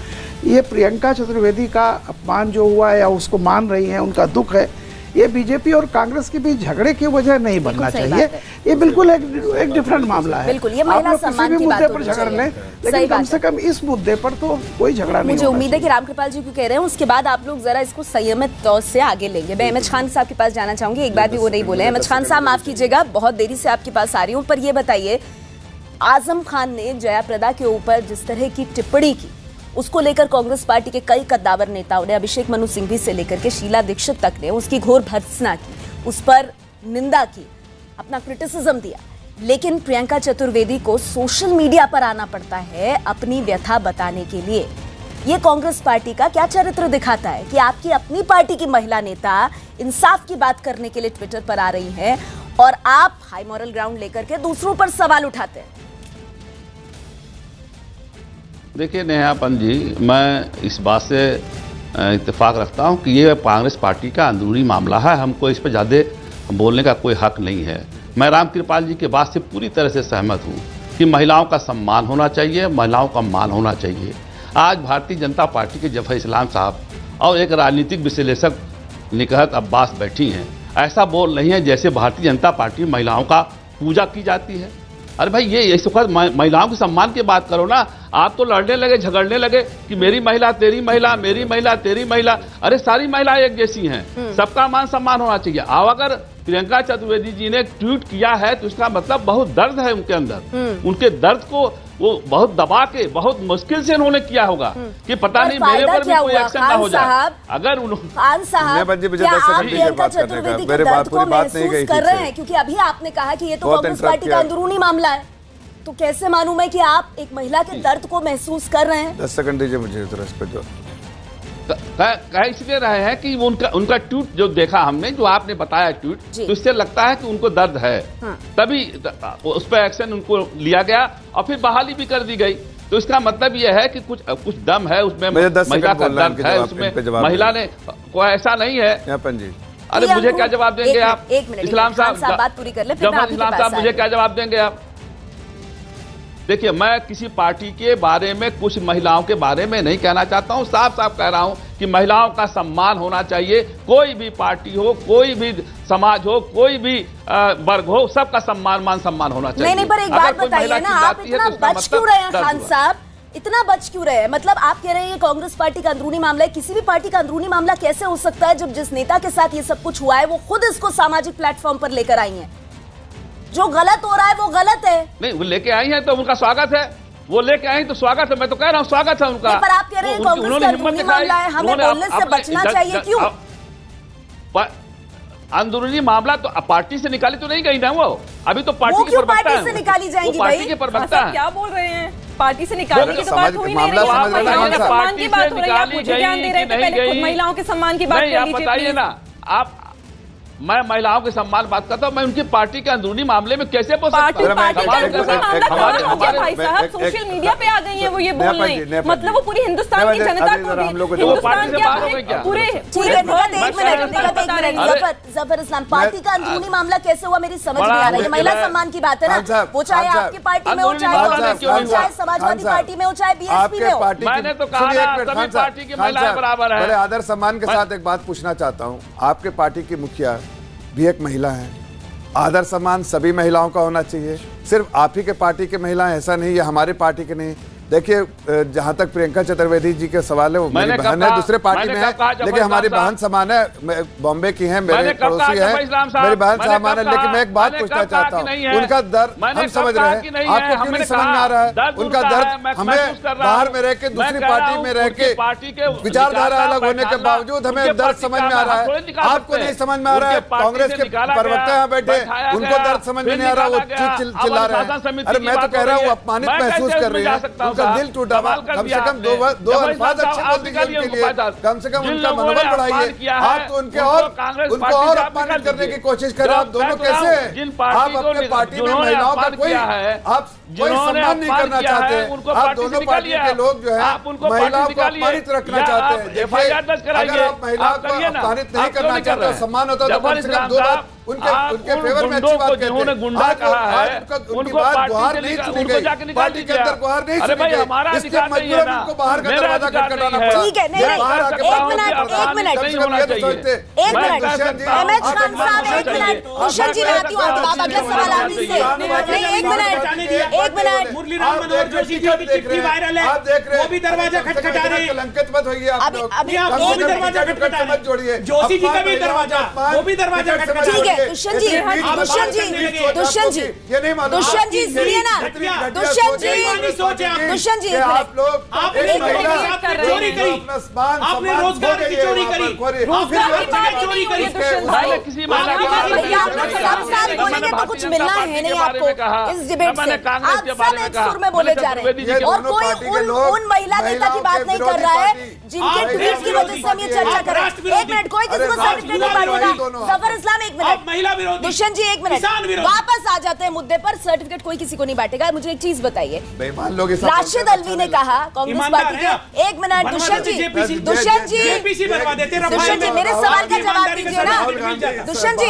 ये प्रियंका चतुर्वेदी का अपमान जो हुआ है या उसको मान रही हैं, उनका दुख है, ये बीजेपी और कांग्रेस के बीच झगड़े की वजह नहीं बनना चाहिए। ये बिल्कुल एक डिफरेंट मामला है। बिल्कुल, ये महिला सम्मान की बात मुद्दे पर झगड़ लें, लेकिन कम से कम इस मुद्दे पर तो कोई झगड़ा नहीं। मुझे उम्मीद है कि रामकृपाल जी को कह रहे हैं, उसके बाद आप लोग जरा इसको संयमित तौर से आगे लेंगे। मैं एमएच खान साहब के पास जाना चाहूंगी, एक बार भी वो नहीं बोले। एमएच खान साहब, माफ कीजिएगा, बहुत देरी से आपके पास आ रही हूँ, पर ये बताइए, आजम खान ने जया प्रदा के ऊपर जिस तरह की टिप्पणी की, उसको लेकर कांग्रेस पार्टी के कई कद्दावर नेताओं ने, अभिषेक मनु सिंघवी से लेकर के शीला दीक्षित तक ने उसकी घोर भर्त्सना की, उस पर निंदा की, अपना क्रिटिसिज्म दिया। लेकिन प्रियंका चतुर्वेदी को सोशल मीडिया पर आना पड़ता है अपनी व्यथा बताने के लिए। ये कांग्रेस पार्टी का क्या चरित्र दिखाता है कि आपकी अपनी पार्टी की महिला नेता इंसाफ की बात करने के लिए ट्विटर पर आ रही हैं और आप हाई मॉरल ग्राउंड लेकर के दूसरों पर सवाल उठाते हैं। देखिए नेहापन जी, मैं इस बात से इत्तेफाक रखता हूं कि ये कांग्रेस पार्टी का अंदरूनी मामला है, हमको इस पर ज़्यादा बोलने का कोई हक नहीं है। मैं रामकृपाल जी की बात से पूरी तरह से सहमत हूं कि महिलाओं का सम्मान होना चाहिए, महिलाओं का मान होना चाहिए। आज भारतीय जनता पार्टी के जफर इस्लाम साहब और एक राजनीतिक विश्लेषक निकहत अब्बास बैठी हैं, ऐसा बोल नहीं है जैसे भारतीय जनता पार्टी महिलाओं का पूजा की जाती है। अरे भाई, ये इस वक्त महिलाओं के सम्मान की बात करो ना। आप तो लड़ने लगे, झगड़ने लगे कि मेरी महिला तेरी महिला, मेरी महिला तेरी महिला। अरे सारी महिलाएं एक जैसी हैं, सबका मान सम्मान होना चाहिए। अब अगर प्रियंका चतुर्वेदी जी ने ट्वीट किया है तो इसका मतलब बहुत दर्द है उनके अंदर। उनके दर्द को वो बहुत दबा के, बहुत मुश्किल से उन्होंने किया होगा कि पता नहीं मेरे पर भी कोई एक्शन ना हो जाए। अगर प्रियंका चतुर्वेदी के दर्द को महसूस कर रहे हैं, क्योंकि अभी आपने कहा कि ये तो कांग्रेस पार्टी का अंदरूनी मामला है, तो कैसे मानूं मैं कि आप एक महिला के दर्द को महसूस कर रहे हैं? 10 सेकंड दीजिए मुझे इस पर जो कह इसलिए रहे हैं कि उनका ट्वीट जो देखा हमने, जो आपने बताया ट्वीट, तो इससे लगता है कि उनको दर्द है। तभी उस पर एक्शन उनको लिया गया और फिर बहाली भी कर दी गई। तो इसका मतलब यह है कि कुछ दम है उसमें, महिला का दर्द है उसमें। महिला ने कोई ऐसा नहीं है। अरे मुझे क्या जवाब देंगे आप? इस्लाम साहब बात पूरी कर ले, इस्लाम साहब मुझे क्या जवाब देंगे आप? देखिए, मैं किसी पार्टी के बारे में, कुछ महिलाओं के बारे में नहीं कहना चाहता हूं। साफ साफ कह रहा हूं कि महिलाओं का सम्मान होना चाहिए। कोई भी पार्टी हो, कोई भी समाज हो, कोई भी वर्ग हो, सबका सम्मान होना चाहिए। नहीं, पर एक बात बताइए ना, आप इतना बच क्यों रहे हैं खान साहब, इतना बच क्यों रहे हैं? मतलब आप कह रहे हैं कांग्रेस पार्टी का अंदरूनी मामला है। किसी भी पार्टी का अंदरूनी मामला कैसे हो सकता है जब जिस नेता के साथ ये सब कुछ हुआ है वो खुद इसको सामाजिक प्लेटफॉर्म पर लेकर आई हैं? जो गलत हो रहा है वो गलत है। नहीं, वो लेके आई हैं तो उनका स्वागत है, वो लेके आई तो स्वागत है। मैं तो कह रहा हूँ स्वागत है उनका। पर आप कह रहे हैं कांग्रेस का अंदरूनी मामला है, हमें बोलने से बचना चाहिए, क्यों? अंदरूनी मामला तो पार्टी से निकाली तो नहीं गई ना, वो अभी तो पार्टी की पार्टी से निकाली जाएगी भाई? पार्टी के प्रवक्ता हैं। क्या बोल रहे हैं? पार्टी से निकालने की तो बात हो ही नहीं रही है, महिलाओं के सम्मान की बात हो रही है। आप मुझे ध्यान दे रहे थे, पहले खुद महिलाओं के सम्मान की बात कर लीजिए। बताइए ना आप, मैं महिलाओं के सम्मान बात करता हूँ, मैं उनकी पार्टी के अंदरूनी मामले में कैसे बोल सकता हूँ? भाई साहब सोशल मीडिया पे आ गई है वो ये बोल रही, मतलब वो पूरी हिंदुस्तान की जनता को, हिंदुस्तान के पूरे जफर इस्लाम, पार्टी का अंदरूनी मामला कैसे हुआ मेरी समझ नहीं आ रही है। महिला सम्मान की बात है ना, वो चाहे आपकी पार्टी में हो, चाहे समाजवादी पार्टी में हो, चाहे बीएसपी में हो। मैंने तो कहा सभी पार्टी की महिलाएं बराबर है। आदर सम्मान के साथ एक बात पूछना चाहता हूँ, आपके पार्टी की मुखिया भी एक महिला है, आदर सम्मान सभी महिलाओं का होना चाहिए, सिर्फ आप ही के पार्टी की महिलाएं ऐसा नहीं, ये हमारी पार्टी के नहीं। देखिए, जहां तक प्रियंका चतुर्वेदी जी के सवाल है, वो मेरी बहन है, दूसरे पार्टी में है, लेकिन हमारी बहन समान है, बॉम्बे की है, मेरे पड़ोसी है, मेरी बहन समान है। लेकिन मैं एक बात पूछना चाहता हूँ, उनका दर्द हम समझ रहे हैं, आपको क्यों नहीं समझ में आ रहा है? उनका दर्द हमें बाहर में रह के, दूसरी पार्टी में रह के, विचारधारा अलग होने के बावजूद हमें दर्द समझ में आ रहा है, आपको नहीं समझ में आ रहा है। कांग्रेस के प्रवक्ता यहाँ बैठे, उनको दर्द समझ में नहीं आ रहा, वो चिल्ला रहे हैं। अरे मैं तो कह रहा हूँ अपमानित महसूस कर रही है, उनका दिल टूटा। कम से कम दो अल्फाज अच्छे बोल दीजिए उनके लिए, कम से कम उनका मनोबल बढ़ाइए। आप तो उनको और अपमानित करने की कोशिश कर रहे हैं। आप दोनों कैसे हैं? आप अपने पार्टी में महिलाओं का कोई सम्मान नहीं करना चाहते, आप दोनों पार्टी के लोग जो है महिलाओं को अपमानित रखना चाहते हैं। देखिए, अगर आप महिलाओं को अपमानित नहीं करना चाहते, सम्मान होता तो कम से कम दो बात उनके फेवर में अच्छी बात कहते हैं। उनकी बात गुहार नहीं सुनी गई, पार्टी के अंदर गुहार नहीं सुनी गई, इसके मजबूरन उनको बाहर का दरवाजा खटखटाना पड़ा। ठीक है, नहीं, दुष्यंत जी, मैं आती हूँ, आप अगला सवाल आप से। एक मिनट, मुरलीधर मनोहर जोशी जो भी चिट्ठी वायरल है, वो भी दरवाजा खटखटा रहे हैं। कलंकित मत होइए आप लोग, वो भी दरवाजा खटखटा रहे हैं। जोशी जी का भी दरवाजा, वो भी दरवाजा खटखटा रहे हैं। ठीक है, दुष्यंत जी सुनिए ना, दुष्यंत जी, आप लोग चोरी करी, आपने रोजगार की चोरी करी, रोजगार की चोरी करी। बोलेंगे तो कुछ मिलना है नहीं आपको इस डिबेट से। आप सब एक सुर में बोले जा रहे हैं और कोई उन महिला नेता की बात नहीं कर रहा है जिनके ट्वीट की वजह से हम ये चर्चा कर रहे हैं। एक मिनट, कोई किसी को सर्टिफिकेट नहीं बांटेगा। जफर इस्लाम, एक मिनट, दुष्यंत जी एक मिनट, वापस आ जाते हैं मुद्दे पर। सर्टिफिकेट कोई किसी को नहीं बांटेगा। मुझे एक चीज बताइए, राशिद अल्वी ने कहा कांग्रेस पार्टी के, एक मिनट दुष्यंत जी, मेरे सवाल का जवाब दीजिए ना। दुष्यंत जी,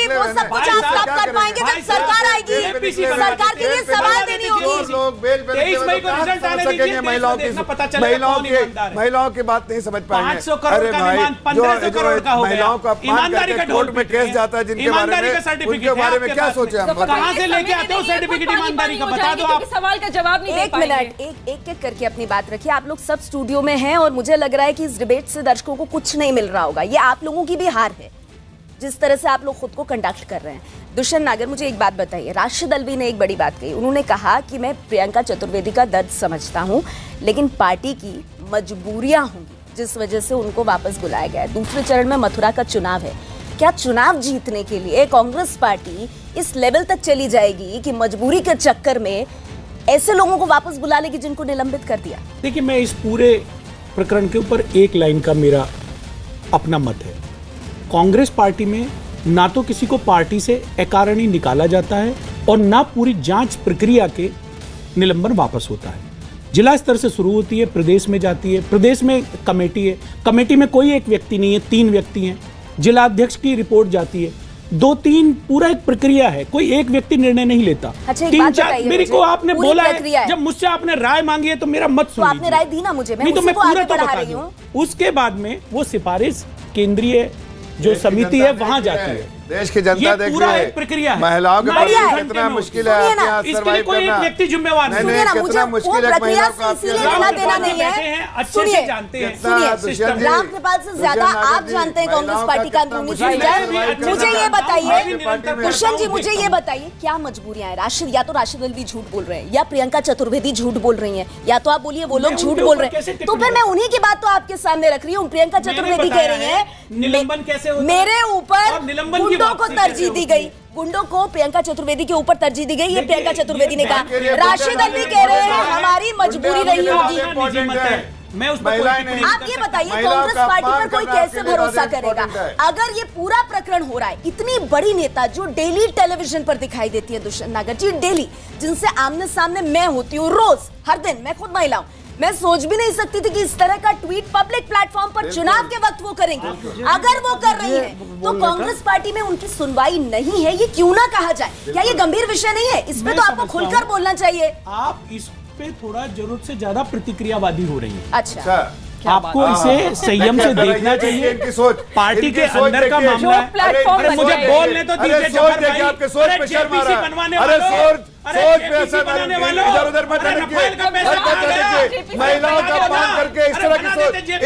वो सब कुछ आप प्राप्त कर पाएंगे जब सरकार आएगी, सरकार के लिए सवाल देनी होगी। 23 मई को रिजल्ट आने दीजिए, महिलाओं की बात नहीं समझ पाएंगे। 500 करोड़ का विमान 1500 करोड़ का हो गया। महिलाओं का ईमानदारी का कोर्ट में केस जाता है, जिनके बारे में क्या सोचे हम? कहां से लेके आते हो सर्टिफिकेट ईमानदारी का? बता दो आप। सवाल का जवाब नहीं दे पाएंगे। एक मिनट, एक करके अपनी बात रखिए। आप लोग सब स्टूडियो में हैं और मुझे लग रहा है कि इस डिबेट से दर्शकों को कुछ नहीं मिल रहा होगा। ये आप लोगों की भी हार है जिस तरह से आप लोग खुद को कंडक्ट कर रहे हैं। दुष्यंत नागर, मुझे एक बात बताइए, राशिद अल्वी ने एक बड़ी बात कही। उन्होंने कहा कि मैं प्रियंका चतुर्वेदी का दर्द समझता हूं, लेकिन पार्टी की मजबूरियां होंगी जिस वजह से उनको वापस बुलाया गया है। दूसरे चरण में मथुरा का चुनाव है। क्या चुनाव जीतने के लिए कांग्रेस पार्टी इस लेवल तक चली जाएगी कि मजबूरी के चक्कर में ऐसे लोगों को वापस बुला लेगी जिनको निलंबित कर दिया? देखिए, मैं इस पूरे प्रकरण के ऊपर एक लाइन का मेरा अपना मत है। कांग्रेस पार्टी में ना तो किसी को पार्टी से अकारण ही निकाला जाता है और ना पूरी जांच प्रक्रिया के निलंबन वापस होता है। जिला स्तर से शुरू होती है, प्रदेश में जाती है, प्रदेश में कमेटी है, कमेटी में कोई एक व्यक्ति नहीं है, 3 व्यक्ति हैं, जिला अध्यक्ष की रिपोर्ट जाती है, 2-3 पूरा एक प्रक्रिया है, कोई एक व्यक्ति निर्णय नहीं लेता। अच्छा, 3-4 मेरे को आपने बोला है, जब मुझसे आपने राय मांगी है तो मेरा मत सुनिए। तो आपने राय दी ना मुझे, मैं तो मैं पूरा तो बता रही हूँ। उसके बाद में वो सिफारिश केंद्रीय जो समिति है वहां जाती है। देश की जनता देख पूरा एक प्रक्रिया है, महिलाओं के पास कितना मुश्किल है इसके लिए कोई एक व्यक्ति जिम्मेवार नहीं। सुनिए ना, मुझे वो प्रक्रिया से इसीलिए लेना देना नहीं है। सुनिए, जानते हैं, सुनिए, रामकृपाल से ज्यादा आप जानते हैं कांग्रेस पार्टी का अंदरूनी सिस्टम। मुझे ये बताइए दुष्यंत जी, मुझे ये बताइए क्या मजबूरियां हैं? राशिद, या तो राशिद अल्वी झूठ बोल रहे हैं या प्रियंका चतुर्वेदी झूठ बोल रही हैं, या तो आप बोलिए वो लोग झूठ बोल रहे हैं। तो फिर मैं उन्हीं की बात तो आपके सामने रख रही हूँ। प्रियंका चतुर्वेदी कह रही है निलंबन कैसे होता है, मेरे ऊपर गुंडों को तरजीह दी गई, गुंडों को प्रियंका चतुर्वेदी के ऊपर तरजीह दी गई, ये प्रियंका चतुर्वेदी ने कहा। राशिद अल्वी कह रहे हैं हमारी मजबूरी रही होगी। मैं उस आप ये बताइए कांग्रेस पार्टी पर कोई कैसे भरोसा करेगा अगर ये पूरा प्रकरण हो रहा है? इतनी बड़ी नेता जो डेली टेलीविजन पर दिखाई देती है दुष्यंत नागर जी, डेली, जिनसे आमने सामने मैं होती हूँ रोज हर दिन, मैं खुद महिला हूँ, मैं सोच भी नहीं सकती थी कि इस तरह का ट्वीट पब्लिक प्लेटफॉर्म पर चुनाव के वक्त वो करेंगे। अगर वो कर रही है तो कांग्रेस पार्टी में उनकी सुनवाई नहीं है, ये क्यों ना कहा जाए? क्या ये गंभीर विषय नहीं है? इस पे तो आपको खुलकर बोलना चाहिए। आप इस पे थोड़ा जरूरत से ज्यादा प्रतिक्रियावादी हो रही है। अच्छा, आपको इसे संयम से देखना चाहिए। पार्टी के अंदर का मामला है। मुझे बोलने तो दीजिए जफर भाई। आपके सोच पे शर्म आ रहा है। अरे सोच पे असर इधर-उधर मत देखिए। महिलाओं का अपमान करके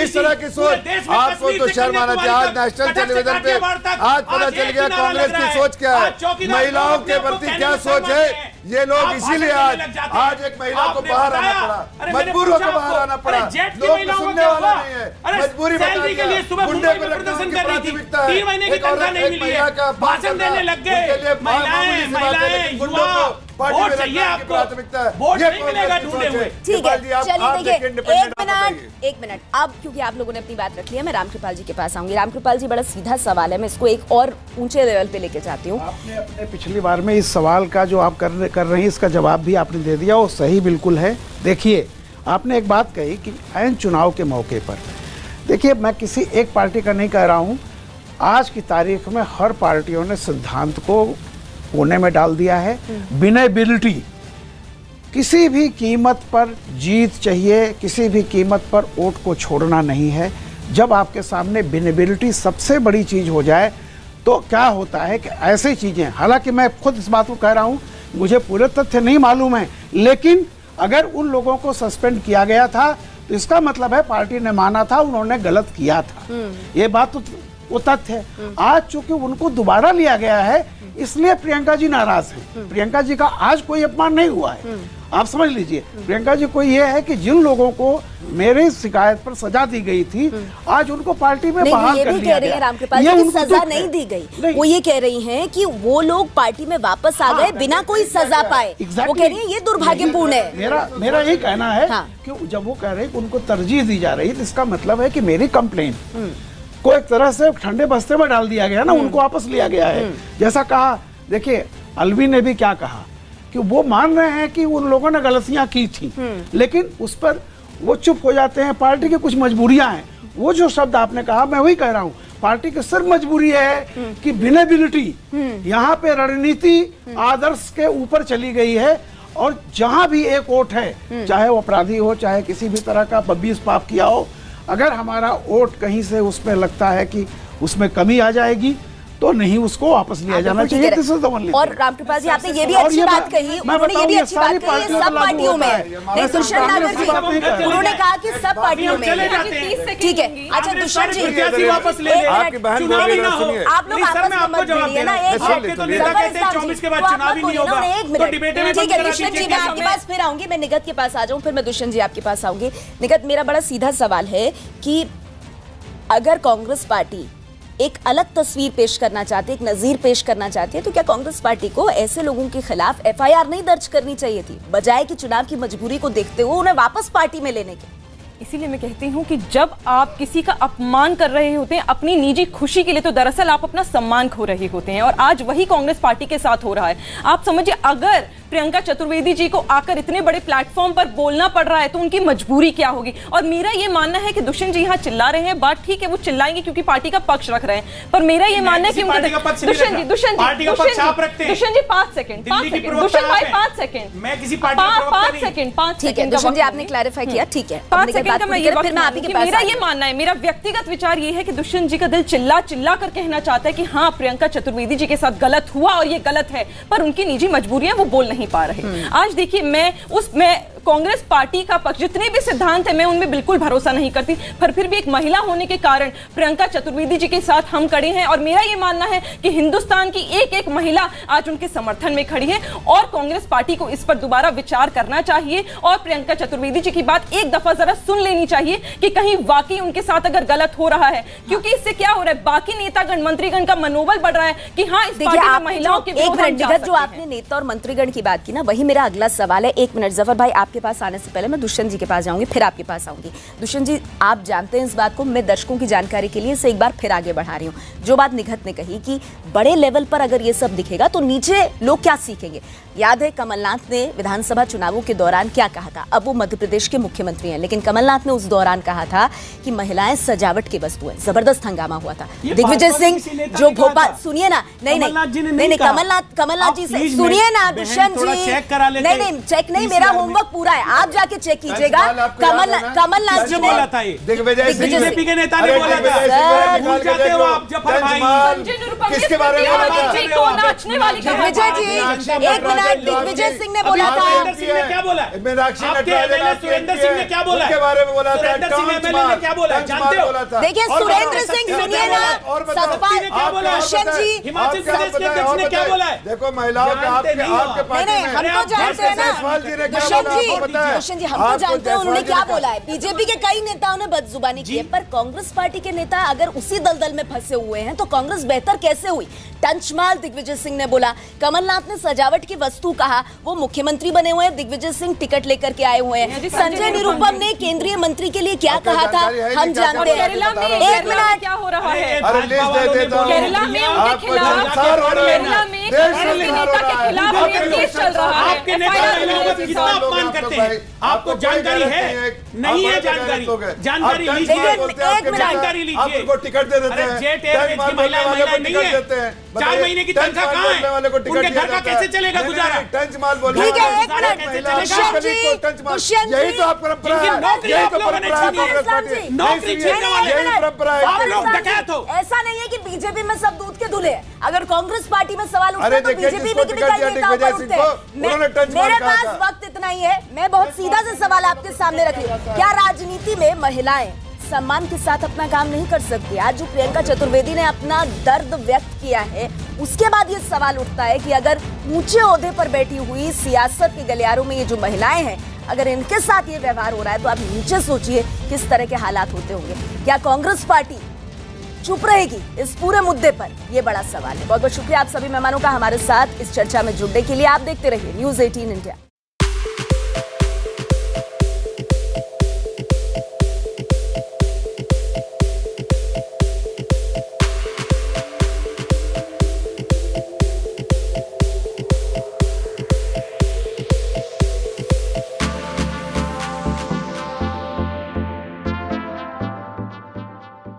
इस तरह की सोच आपको तो शर्म आना चाहिए। आज नेशनल टेलीविजन पे आज पता चल गया कांग्रेस की सोच क्या है, महिलाओं के प्रति क्या सोच है। ये लोग इसीलिए आज एक महिला को बाहर आना पड़ा, मजबूर होकर बाहर आना पड़ा। लोग सुनने वाला नहीं है, मजबूरी के लिए सुबह गुंडे को प्रदर्शन कर रही थी, 3 महीने की तनख्वाह नहीं मिली है, भाषण देने लग गए। महिलाएं युवा वोट चाहिए आपको, वोट नहीं मिलेगा ढूंढे हुए। ठीक है, चलिए देखिए, एक मिनट अब, क्योंकि आप लोगों ने अपनी बात रख ली है, मैं रामकृपाल जी के पास आऊंगी। रामकृपाल जी, बड़ा सीधा सवाल है, मैं इसको एक और ऊंचे लेवल पे लेके जाती हूँ। आपने अपने पिछली बार में इस सवाल का जो आप कर रहे हैं इसका जवाब भी आपने दे दिया, वो सही बिल्कुल है। देखिए, आपने एक बात कही कि ऐन चुनाव के मौके पर, देखिए मैं किसी एक पार्टी का नहीं कह रहा हूँ, आज की तारीख में हर पार्टियों ने सिद्धांत को कोने में डाल दिया है। विनेबिलिटी, किसी भी कीमत पर जीत चाहिए, किसी भी कीमत पर वोट को छोड़ना नहीं है। जब आपके सामने विनेबिलिटी सबसे बड़ी चीज़ हो जाए तो क्या होता है कि ऐसी चीज़ें, हालांकि मैं खुद इस बात को कह रहा हूँ, मुझे पूरे तथ्य नहीं मालूम है, लेकिन अगर उन लोगों को सस्पेंड किया गया था तो इसका मतलब है पार्टी ने माना था उन्होंने गलत किया था। ये बात तो वो तथ्य है। आज चूंकि उनको दोबारा लिया गया है इसलिए प्रियंका जी नाराज हैं। प्रियंका जी का आज कोई अपमान नहीं हुआ है, आप समझ लीजिए। प्रियंका जी को ये है कि जिन लोगों को मेरी शिकायत पर सजा दी गई थी आज उनको पार्टी में बहाल कर लिया गया। रामकृपाल जी, सजा नहीं दी गई, वो ये कह रही हैं कि वो लोग पार्टी में वापस आ गए बिना कोई सजा पाए। वो कह रही है ये दुर्भाग्यपूर्ण है। मेरा यही कहना है कि जब वो कह रहे हैं कि उनको तरजीह दी जा रही है तो इसका मतलब है कि मेरी कंप्लेन को एक तरह से ठंडे बस्ते में डाल दिया गया ना, उनको वापस लिया गया है। जैसा कहा, देखिए अल्वी ने भी क्या कहा कि वो मान रहे हैं कि उन लोगों ने गलतियां की थी, लेकिन उस पर वो चुप हो जाते हैं। पार्टी की कुछ मजबूरियां हैं, वो जो शब्द आपने कहा मैं वही कह रहा हूँ, पार्टी की सिर्फ मजबूरी है कि विनेबिलिटी, यहाँ पे रणनीति आदर्श के ऊपर चली गई है और जहां भी एक वोट है, चाहे वो अपराधी हो चाहे किसी भी तरह का बब्बीस पाप किया हो, अगर हमारा वोट कहीं से उसमें लगता है कि उसमें कमी आ जाएगी तो नहीं उसको वापस लिया जाना चाहिए। और रामकृपाल जी, आपने ये भी अच्छी बात कही, उन्होंने ये भी अच्छी बात कही, सब पार्टियों में। दुष्यंत नागर जी, उन्होंने कहा कि सब पार्टियों में। ठीक है, अच्छा दुष्यंत जी, आप लोग आपस में मत भिड़िए ना, एक मिनट। ठीक है दुष्यंत जी, मैं आपके पास फिर आऊंगी, मैं निगत के पास आ जाऊं, फिर मैं दुष्यंत जी आपके पास आऊंगी। निगत, मेरा बड़ा सीधा सवाल है कि अगर कांग्रेस पार्टी एक अलग तस्वीर पेश करना चाहती है, एक नजीर पेश करना चाहती है, तो क्या कांग्रेस पार्टी को ऐसे लोगों के खिलाफ एफआईआर नहीं दर्ज करनी चाहिए थी, बजाय कि चुनाव की मजबूरी को देखते हुए उन्हें वापस पार्टी में लेने के? इसीलिए मैं कहती हूँ कि जब आप किसी का अपमान कर रहे होते हैं अपनी निजी खुशी के लिए, तो दरअसल आप अपना सम्मान खो रहे होते हैं, और आज वही कांग्रेस पार्टी के साथ हो रहा है। आप समझिए, अगर प्रियंका चतुर्वेदी जी को आकर इतने बड़े प्लेटफॉर्म पर बोलना पड़ रहा है तो उनकी मजबूरी क्या होगी। और मेरा ये मानना है कि दुष्यंत जी यहाँ चिल्ला रहे हैं, बात ठीक है वो चिल्लाएंगे क्योंकि पार्टी का पक्ष रख रहे हैं, पर मेरा ये मानना है कि दुष्यंत जी 5 सेकंड, दुष्यंत भाई 5 सेकंड, मैं किसी पार्टी का 5 सेकंड दुष्यंत जी आपने क्लैरिफाई किया, ठीक है 5 सेकंड का मैं ये मेरा ये मानना है, मेरा व्यक्तिगत विचार ये है कि दुष्यंत जी का दिल चिल्ला चिल्ला कर कहना चाहता है कि हाँ प्रियंका चतुर्वेदी जी के साथ गलत हुआ और ये गलत है, पर उनकी निजी मजबूरियां वो बोल नहीं पा रहे। आज देखिए मैं कांग्रेस पार्टी का पक्ष जितने भी सिद्धांत है मैं उनमें बिल्कुल भरोसा नहीं करती, पर फिर भी एक महिला होने के कारण प्रियंका चतुर्वेदी जी के साथ हम खड़े हैं और मेरा ये मानना है कि हिंदुस्तान की एक एक महिला आज उनके समर्थन में खड़ी है और कांग्रेस पार्टी को इस पर दोबारा विचार करना चाहिए और प्रियंका चतुर्वेदी जी की बात एक दफा जरा सुन लेनी चाहिए कि कहीं वाकई उनके साथ अगर गलत हो रहा है, क्योंकि इससे क्या हो रहा है, बाकी नेतागण मंत्रीगण का मनोबल बढ़ रहा है कि हाँ इस पार्टी में महिलाओं के विरोध। जो आपने नेता और मंत्रीगण की बात की ना, वही मेरा अगला सवाल है। 1 मिनट जफर भाई, आपके पास आने से पहले मैं दुष्यंत जी के पास जाऊंगी, फिर आपके पास आऊंगी। दुष्यंत जी आप जानते हैं इस बात को, मैं दर्शकों की जानकारी के लिए इसे एक बार फिर आगे बढ़ा रही हूँ। जो बात निघत ने कही कि बड़े लेवल पर अगर ये सब दिखेगा तो नीचे लोग क्या सीखेंगे। याद है कमलनाथ ने विधानसभा चुनावों के दौरान क्या कहा था, अब वो मध्य प्रदेश के मुख्यमंत्री हैं, लेकिन कमलनाथ ने उस दौरान कहा था कि महिलाएं सजावट की वस्तु हैं। जबरदस्त हंगामा हुआ था। दिग्विजय सिंह जो भोपाल, सुनिए ना, नहीं कमलनाथ जी से सुनिए ना दुष्यंत जी, नहीं चेक नहीं, मेरा होमवर्क पूरा है, आप जाके चेक कीजिएगा। कमलनाथ जी ने दिग्विजय सिंह के नेता ने बोला था, भूल जाते हो आप जफर भाई किसके बारे में बोला था? दिग्विजय जी एक मिनट, दिग्विजय सिंह ने बोला था, सुरेंद्र सिंह ने क्या बोला? सुरेंद्र सिंह ने क्या बोला? उसके बारे में बोला था, सुरेंद्र सिंह एमएलए ने क्या बोला जानते हो? देखिए सुरेंद्र सिंह सुनिए ना, सतपाल दुष्यंत जी हिमाचल प्रदेश के अध्यक्ष ने क्या बोला है? देखो महिलाओं के आपके पार्टी में हम तो जानते हैं ना दुष्यंत जी, हम तो जानते हैं उन्होंने क्या बोला है। बीजेपी के कई नेताओं ने बदजुबानी की है, पर कांग्रेस पार्टी के नेता अगर उसी दलदल में फंसे हुए हैं तो कांग्रेस बेहतर कैसे हुई। टंचमाल दिग्विजय सिंह ने बोला, कमलनाथ ने सजावट की वस्तु कहा, वो मुख्यमंत्री बने हुए हैं, दिग्विजय सिंह टिकट लेकर के आए हुए हैं। संजय निरुपम ने केंद्रीय मंत्री के लिए क्या कहा था हम जानते हैं। एक मिनट, क्या हो रहा है केरला में उनके खिलाफ, केरला में नेता के खिलाफ केस चल रहा है। आपके नेता महिलाओं का कितना अपमान करते हैं, आपको जानकारी है? नहीं है जानकारी, जानकारी लीजिए, जानकारी लीजिए। आपको टिकट दे देते हैं, जेट एयरवेज की महिलाएं नहीं है, 4 महीने की तनख्वाह कहाँ है? उनके घर का कैसे चलेगा गुजारा? टंच माल बोल ठीक है, एक मिनट यही तो आप परंपरा है, यही तो परंपरा है कांग्रेस पार्टी, नौकरी छीनने वाले यही परंपरा है। आप लोग डकैत हो। ऐसा नहीं है कि बीजेपी में सब दूध के धुले हैं। अगर कांग्रेस पार्टी में सवाल उठता अरे है तो देखिए, बीजेपी जिसको में टिकट दिया दिग्विजय सिंह को, उन्होंने टंच मार मेरे कहा पास था। वक्त इतना ही है, मैं बहुत सीधा से सवाल आपके सामने रखी हूँ। क्या राजनीति में महिलाएं सम्मान के साथ अपना काम नहीं कर सकती? आज जो प्रियंका चतुर्वेदी ने अपना दर्द व्यक्त किया है, उसके बाद ये सवाल उठता है कि अगर ऊंचे ओहदे पर बैठी हुई सियासत के गलियारों में ये जो महिलाएं हैं, अगर इनके साथ ये व्यवहार हो रहा है तो आप नीचे सोचिए किस तरह के हालात होते होंगे। क्या कांग्रेस पार्टी चुप रहेगी इस पूरे मुद्दे पर? ये बड़ा सवाल है। बहुत बहुत शुक्रिया आप सभी मेहमानों का हमारे साथ इस चर्चा में जुड़ने के लिए। आप देखते रहिए News 18 इंडिया।